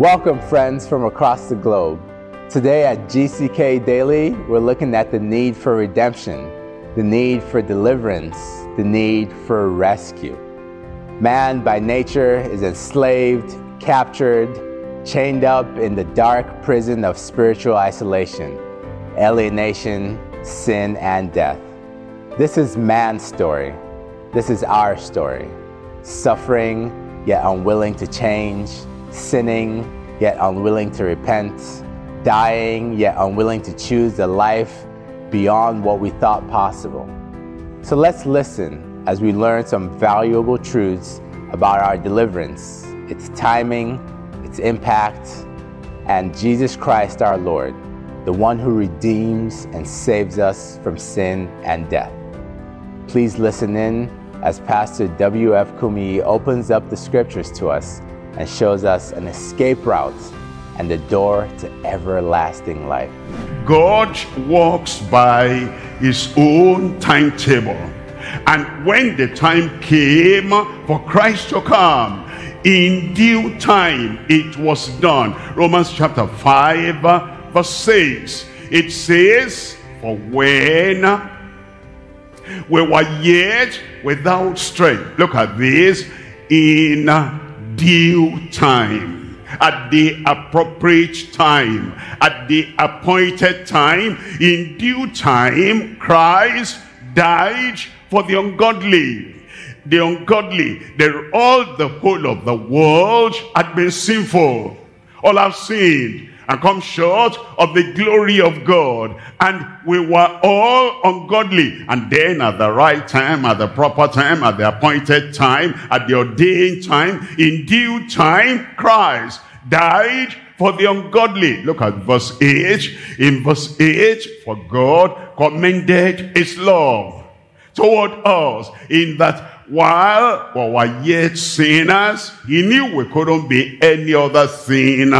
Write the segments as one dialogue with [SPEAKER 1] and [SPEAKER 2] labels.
[SPEAKER 1] Welcome, friends from across the globe. Today at GCK Daily, we're looking at the need for redemption, the need for deliverance, the need for rescue. Man by nature is enslaved, captured, chained up in the dark prison of spiritual isolation, alienation, sin, and death. This is man's story. This is our story. Suffering, yet unwilling to change. Sinning, yet unwilling to repent. Dying, yet unwilling to choose a life beyond what we thought possible. So let's listen as we learn some valuable truths about our deliverance, its timing, its impact, and Jesus Christ our Lord, the one who redeems and saves us from sin and death. Please listen in as Pastor W.F. Kumuyi opens up the scriptures to us and shows us an escape route and the door to everlasting life.
[SPEAKER 2] God walks by his own timetable. And when the time came for Christ to come, in due time it was done. Romans chapter 5 verse 6. It says, for when we were yet without strength, look at this, in due time, at the appropriate time, at the appointed time, in due time, Christ died for the ungodly. The ungodly, the whole of the world had been sinful. All have sinned and come short of the glory of God, and we were all ungodly. And then at the right time, at the proper time, at the appointed time, at the ordained time, in due time, Christ died for the ungodly. Look at verse 8. In verse 8, for God commended his love toward us, in that while we were yet sinners, he knew we couldn't be any other thing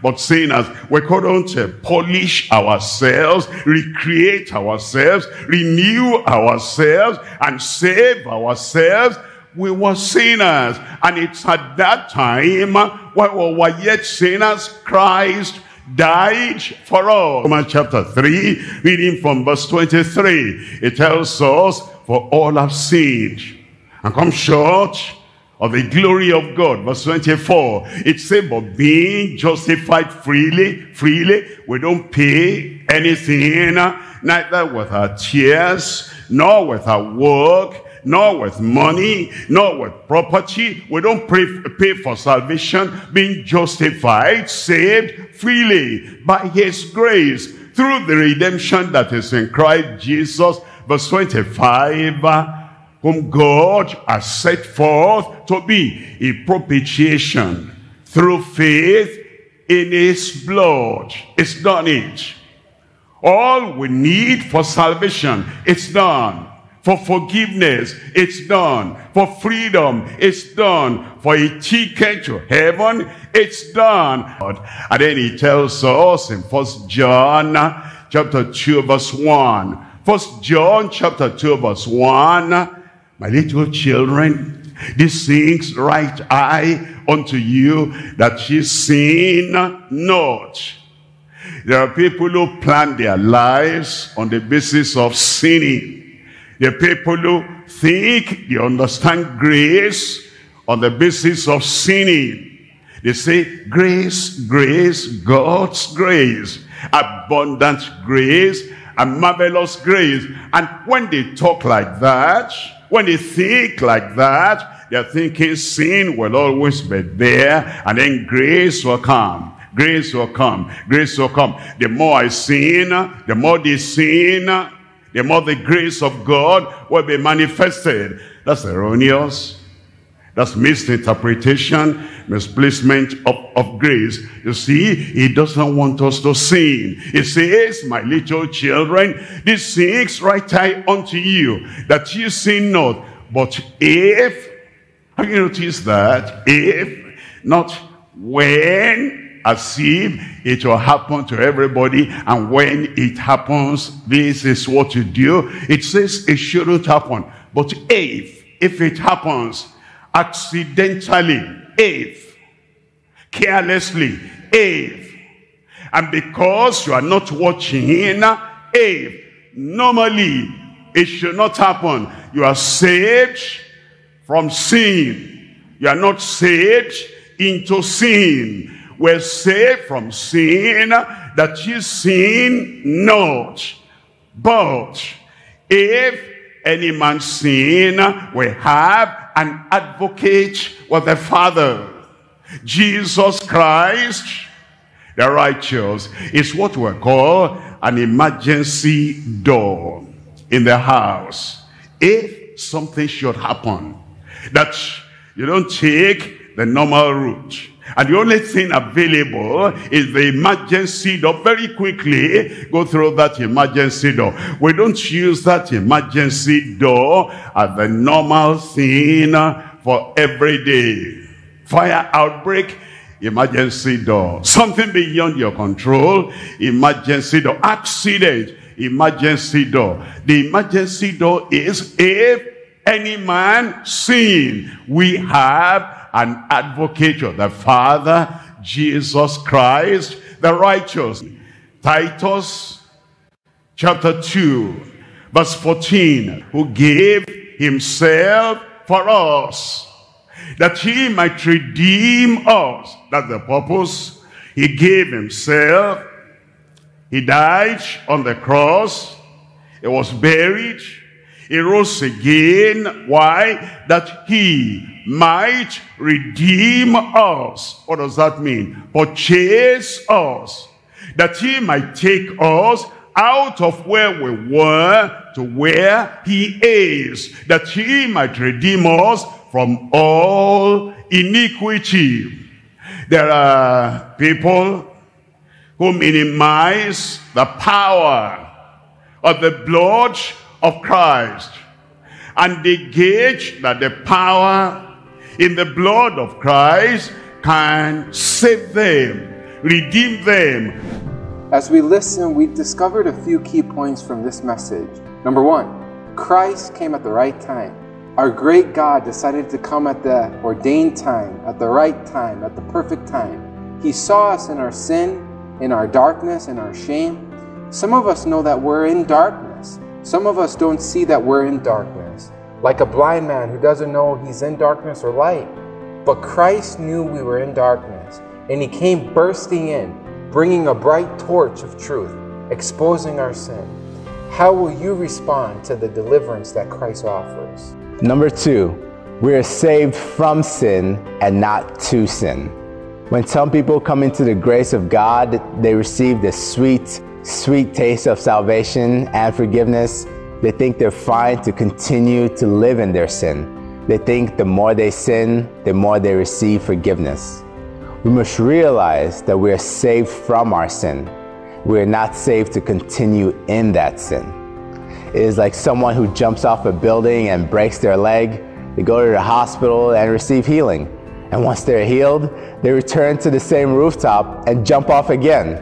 [SPEAKER 2] but sinners. We couldn't polish ourselves, recreate ourselves, renew ourselves, and save ourselves. We were sinners. And it's at that time, while we were yet sinners, Christ died for us. Romans chapter 3, reading from verse 23, it tells us, for all have sinned and come short of the glory of God. Verse 24, it says, but being justified freely, we don't pay anything, neither with our tears, nor with our work, nor with money, nor with property. We don't pay for salvation, being justified, saved freely by his grace, through the redemption that is in Christ Jesus. Verse 25, whom God has set forth to be a propitiation through faith in his blood. It's done it. All we need for salvation, it's done. For forgiveness, it's done. For freedom, it's done. For a ticket to heaven, it's done. And then he tells us in 1 John chapter 2 verse 1. 1 John chapter 2 verse 1. My little children, these things write I unto you, that ye sin not. There are people who plan their lives on the basis of sinning. There are people who think they understand grace on the basis of sinning. They say, grace, grace, God's grace, abundant grace, and marvelous grace. And when they talk like that, when they think like that, they're thinking sin will always be there, and then grace will come. Grace will come. Grace will come. The more I sin, the more they sin, the more the grace of God will be manifested. That's erroneous. That's misinterpretation, misplacement of grace. You see, he doesn't want us to sin. He says, my little children, these things write I unto you, that you sin not. But if, have you noticed that? If, not when, as if it will happen to everybody, and when it happens, this is what you do. It says it shouldn't happen. But if it happens accidentally, if, carelessly, if. And because you are not watching, if. Normally, it should not happen. You are saved from sin. You are not saved into sin. We're saved from sin, that you sin not. But if any man sin, we have an advocate with the Father, Jesus Christ, the righteous. Is what we call an emergency door in the house. If something should happen, that you don't take the normal route, and the only thing available is the emergency door. Very quickly go through that emergency door. We don't use that emergency door as the normal thing for every day. Fire outbreak, emergency door. Something beyond your control, emergency door. Accident, emergency door. The emergency door is if any man sin. We have an advocate of the Father, Jesus Christ, the righteous. Titus chapter 2, verse 14, who gave himself for us, that he might redeem us. That's the purpose. He gave himself. He died on the cross. He was buried. He rose again. Why? That he might redeem us. What does that mean? Purchase us. That he might take us out of where we were to where he is. That he might redeem us from all iniquity. There are people who minimize the power of the blood of Christ, and they gauge that the power in the blood of Christ can save them, redeem them.
[SPEAKER 3] As we listen, we've discovered a few key points from this message. Number one, Christ came at the right time. Our great God decided to come at the ordained time, at the right time, at the perfect time. He saw us in our sin, in our darkness, in our shame. Some of us know that we're in darkness. Some of us don't see that we're in darkness. Like a blind man who doesn't know he's in darkness or light. But Christ knew we were in darkness, and he came bursting in, bringing a bright torch of truth, exposing our sin. How will you respond to the deliverance that Christ offers?
[SPEAKER 1] Number 2, we are saved from sin and not to sin. When some people come into the grace of God, they receive the sweet taste of salvation and forgiveness. They think they're fine to continue to live in their sin. They think the more they sin, the more they receive forgiveness. We must realize that we are saved from our sin. We are not saved to continue in that sin. It is like someone who jumps off a building and breaks their leg. They go to the hospital and receive healing. And once they're healed, they return to the same rooftop and jump off again.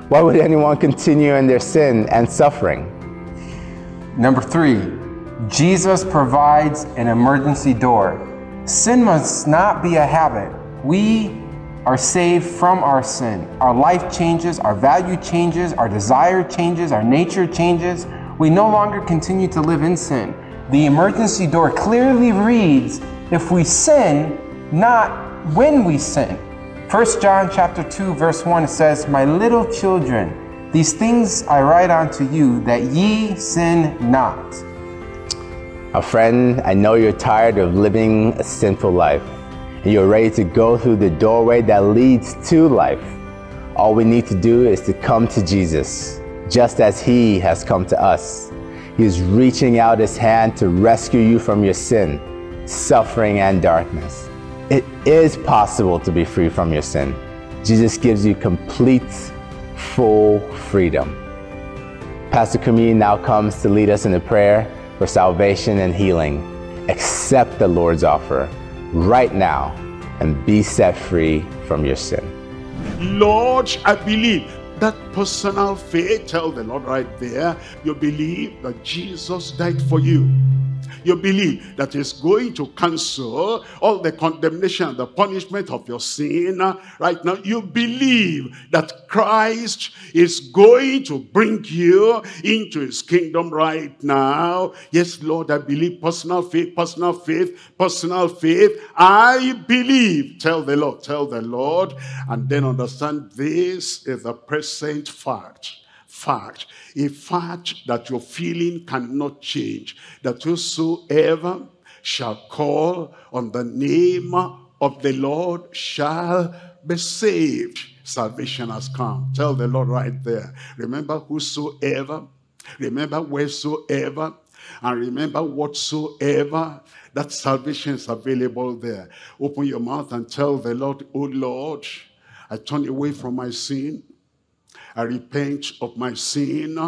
[SPEAKER 1] Why would anyone continue in their sin and suffering?
[SPEAKER 3] Number 3, Jesus provides an emergency door. Sin must not be a habit. We are saved from our sin. Our life changes, our value changes, our desire changes, our nature changes. We no longer continue to live in sin. The emergency door clearly reads, if we sin, not when we sin. 1 John chapter 2, verse 1, it says, my little children, these things I write unto you, that ye sin not.
[SPEAKER 1] A friend, I know you're tired of living a sinful life, and you're ready to go through the doorway that leads to life. All we need to do is to come to Jesus, just as he has come to us. He is reaching out his hand to rescue you from your sin, suffering, and darkness. It is possible to be free from your sin. Jesus gives you complete, full freedom. Pastor Kumuyi now comes to lead us in a prayer for salvation and healing. Accept the Lord's offer right now and be set free from your sin.
[SPEAKER 2] Lord, I believe. That personal faith, tell the Lord right there, you believe that Jesus died for you. You believe that he's going to cancel all the condemnation and the punishment of your sin right now. You believe that Christ is going to bring you into his kingdom right now. Yes, Lord, I believe. Personal faith, personal faith, personal faith. I believe. Tell the Lord, tell the Lord. And then understand this is the present fact. A fact that your feeling cannot change, that whosoever shall call on the name of the Lord shall be saved. Salvation has come. Tell the Lord right there. Remember whosoever, remember wheresoever, and remember whatsoever. That salvation is available there. Open your mouth and tell the Lord, oh Lord, I turn away from my sin. I repent of my sin.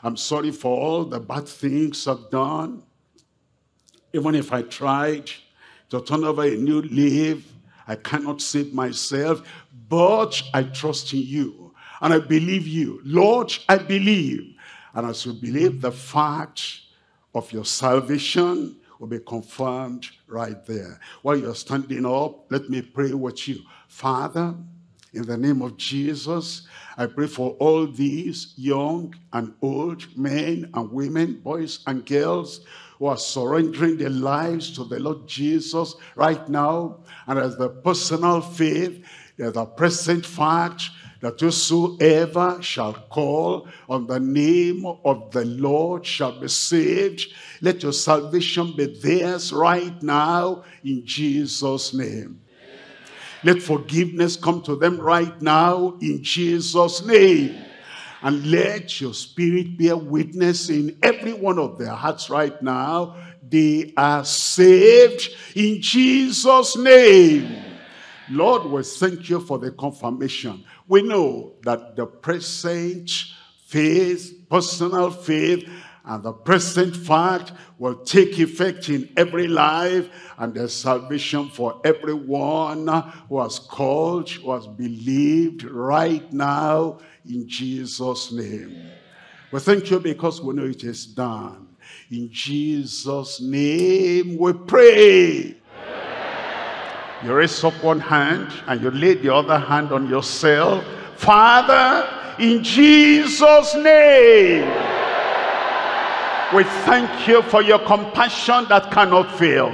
[SPEAKER 2] I'm sorry for all the bad things I've done. Even if I tried to turn over a new leaf, I cannot save myself, but I trust in you. And I believe you. Lord, I believe. And as you believe, the fact of your salvation will be confirmed right there. While you're standing up, let me pray with you. Father, in the name of Jesus, I pray for all these young and old men and women, boys and girls who are surrendering their lives to the Lord Jesus right now. And as the personal faith, there's a present fact that whosoever shall call on the name of the Lord shall be saved. Let your salvation be theirs right now in Jesus' name. Let forgiveness come to them right now in Jesus' name. And let your spirit bear witness in every one of their hearts right now. They are saved in Jesus' name. Lord, we thank you for the confirmation. We know that the present faith, personal faith, and the present fact will take effect in every life, and there's salvation for everyone who has called, who has believed right now in Jesus' name. We thank you because we know it is done. In Jesus' name we pray. You raise up one hand and you lay the other hand on yourself. Father, in Jesus' name, we thank you for your compassion that cannot fail,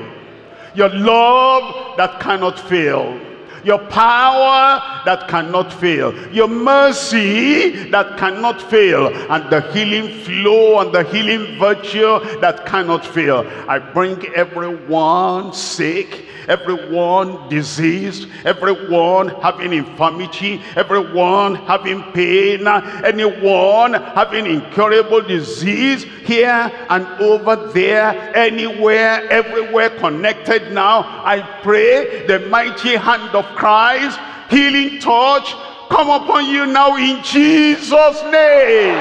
[SPEAKER 2] your love that cannot fail, your power that cannot fail, your mercy that cannot fail, and the healing flow and the healing virtue that cannot fail. I bring everyone sick, everyone diseased, everyone having infirmity, everyone having pain, anyone having incurable disease here and over there, anywhere, everywhere connected now. I pray the mighty hand of Christ, healing touch, come upon you now in Jesus' name.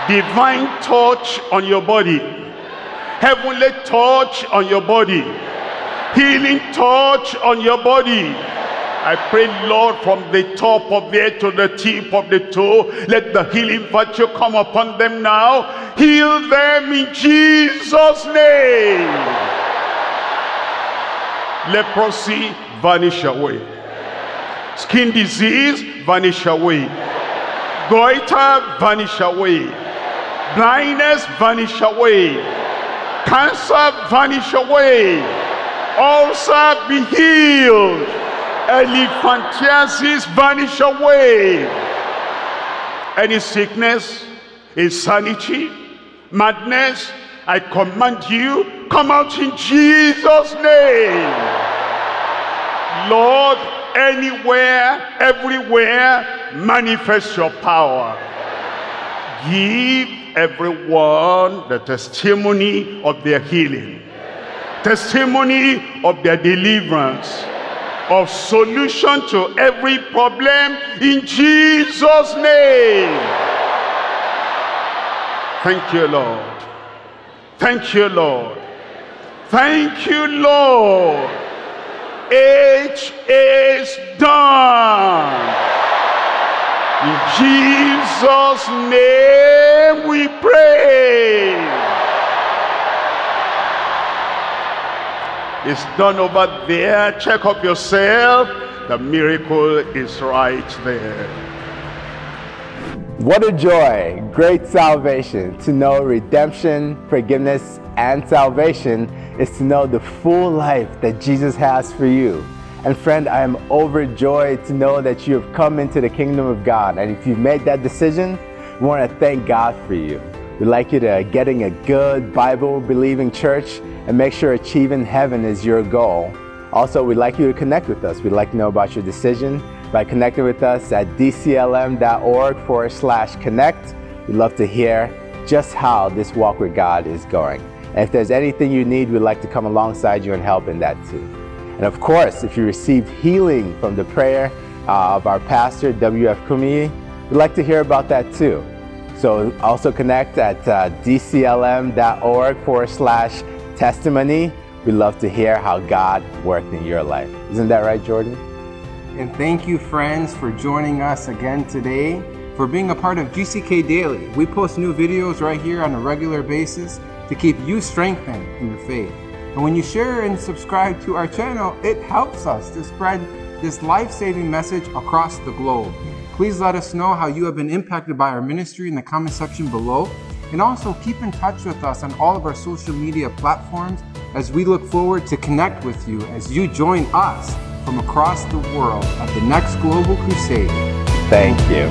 [SPEAKER 2] Divine touch on your body. Heavenly touch on your body. Healing touch on your body. I pray, Lord, from the top of the head to the tip of the toe, let the healing virtue come upon them now. Heal them in Jesus' name. Leprosy, vanish away. Skin disease, vanish away. Goiter, vanish away. Blindness, vanish away. Cancer, vanish away. Ulcer, be healed. Elephantiasis, vanish away. Any sickness, insanity, madness, I command you, come out in Jesus' name. Lord, anywhere, everywhere, manifest your power. Give everyone the testimony of their healing, testimony of their deliverance, of solution to every problem in Jesus' name. Thank you, Lord. Thank you, Lord. Thank you, Lord. It is done. In Jesus' name we pray. It's done over there. Check up yourself. The miracle is right there.
[SPEAKER 1] What a joy, great salvation. To know redemption, forgiveness, and salvation is to know the full life that Jesus has for you. And friend, I am overjoyed to know that you have come into the kingdom of God. And if you've made that decision, we want to thank God for you. We'd like you to getting a good Bible-believing church and make sure achieving heaven is your goal. Also, we'd like you to connect with us. We'd like to know about your decision by connecting with us at dclm.org/connect. We'd love to hear just how this walk with God is going. And if there's anything you need, we'd like to come alongside you and help in that too. And of course, if you received healing from the prayer of our pastor, W.F. Kumuyi, we'd like to hear about that too. So also connect at dclm.org/testimony. We'd love to hear how God worked in your life. Isn't that right, Jordan?
[SPEAKER 3] And thank you, friends, for joining us again today, for being a part of GCK Daily. We post new videos right here on a regular basis to keep you strengthened in your faith. And when you share and subscribe to our channel, it helps us to spread this life-saving message across the globe. Please let us know how you have been impacted by our ministry in the comment section below. And also keep in touch with us on all of our social media platforms as we look forward to connect with you as you join us from across the world at the next Global Crusade.
[SPEAKER 1] Thank you.